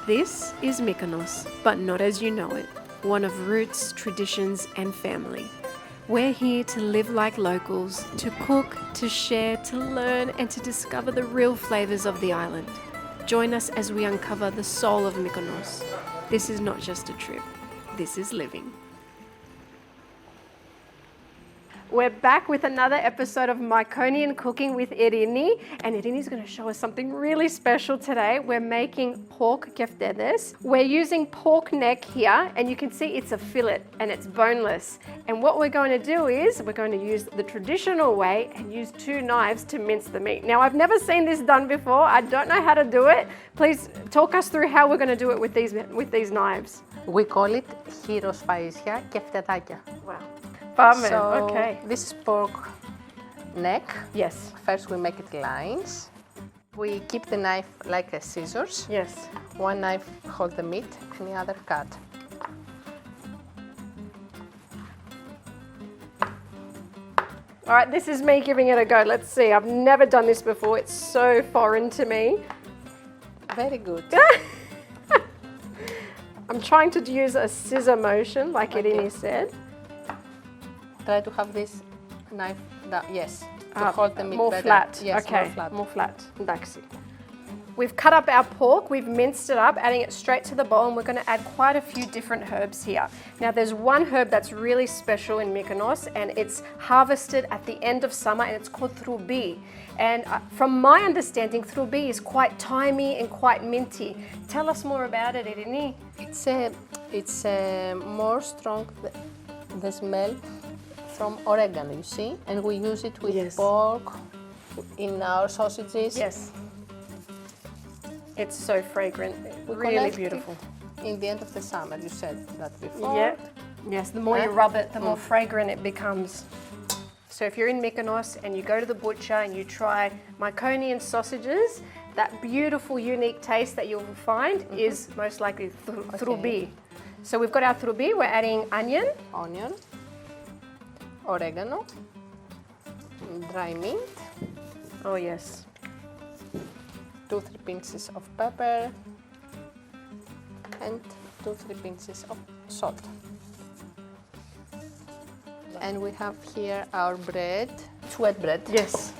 This is Mykonos, but not as you know it. One of roots, traditions, and family. We're here to live like locals, to cook, to share, to learn, and to discover the real flavours of the island. Join us as we uncover the soul of Mykonos. This is not just a trip, this is living. We're back with another episode of Mykonian Cooking with Irini, and Irini's going to show us something really special today. We're making pork Keftedes. We're using pork neck here, and you can see it's a fillet and it's boneless. And what we're going to do is we're going to use the traditional way and use 2 knives to mince the meat. Now, I've never seen this done before. I don't know how to do it. Please talk us through how we're going to do it with these knives. We call it Cheirosfaistia Keftedakia. Wow. So okay. This is pork neck. Yes. First we make it lines. We keep the knife like a scissors. Yes. One knife hold the meat and the other cut. All right, this is me giving it a go. Let's see. I've never done this before. It's so foreign to me. Very good. I'm trying to use a scissor motion, like Irini said. Try to have this knife, yes, to hold the meat more better. flat. Yes, okay, more flat. Εντάξει. We've cut up our pork, we've minced it up, adding it straight to the bowl, and we're going to add quite a few different herbs here. Now, there's one herb that's really special in Mykonos, and it's harvested at the end of summer, and it's called troubi. And from my understanding, troubi is quite thymy and quite minty. Tell us more about it, Irini. It's more strong, the smell from oregano, you see, and we use it with pork in our sausages. Yes. It's so fragrant, really beautiful. In the end of the summer, you said that before. Yeah. Yes, the more you rub it, the more fragrant it becomes. So if you're in Mykonos and you go to the butcher and you try Mykonian sausages, that beautiful, unique taste that you'll find is most likely troubi. So we've got our troubi, we're adding onion, oregano, dry mint. Oh yes. 2-3 pinches of pepper and 2-3 pinches of salt. And we have here our bread, sweat bread. Yes.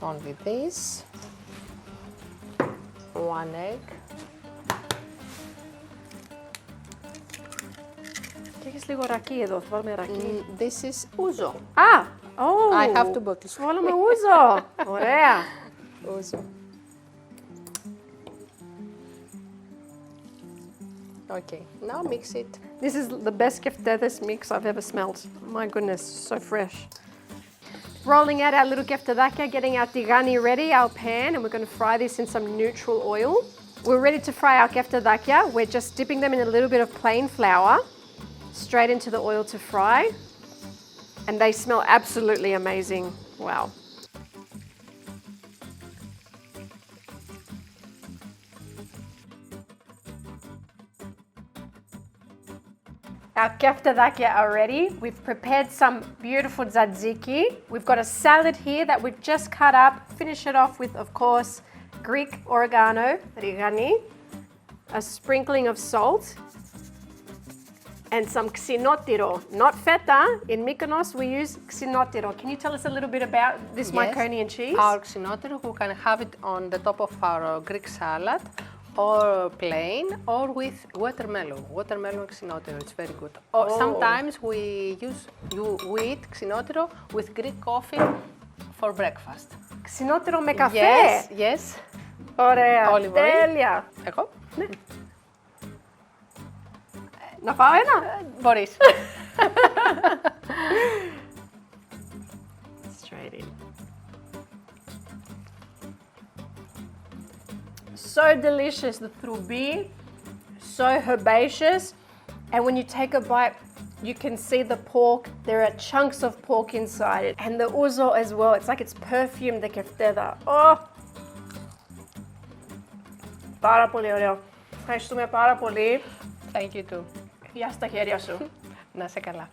Only this. 1 egg. Έχεις λίγο ρακί εδώ, θα βάλουμε ρακί. This is ouzo. Ah! Oh! I have two bottles. Βάλουμε ouzo. Ωραία. Ouzo. Okay, now mix it. This is the best Keftedes mix I've ever smelled. My goodness, so fresh. Rolling out our little Keftedakia, getting our tigani ready, our pan, and we're going to fry this in some neutral oil. We're ready to fry our Keftedakia. We're just dipping them in a little bit of plain flour, straight into the oil to fry. And they smell absolutely amazing. Wow. Our Keftedakia are ready. We've prepared some beautiful tzatziki. We've got a salad here that we've just cut up. Finish it off with, of course, Greek oregano, rigani, a sprinkling of salt, and some xinotiro, not feta. In Mykonos, we use xinotiro. Can you tell us a little bit about this Mykonian cheese? Our xinotiro, we can have it on the top of our Greek salad, or plain, or with watermelon xinotiro. It's very good. Or sometimes we eat xinotiro with Greek coffee for breakfast. Xinotiro με καφέ. Yes, yes. Ωραία, Olive oil. τέλεια. Εγώ. Ναι. Να φάω ένα? Μπορείς. Straight in. So delicious, the troubi, so herbaceous, and when you take a bite, you can see the pork. There are chunks of pork inside it, and the ouzo as well. It's like it's perfumed, the kefteda. Oh! Πάρα πολύ ωραίο. Ευχαριστούμε πάρα πολύ. Thank you too. Γεια στα χέρια σου. Να είσαι καλά.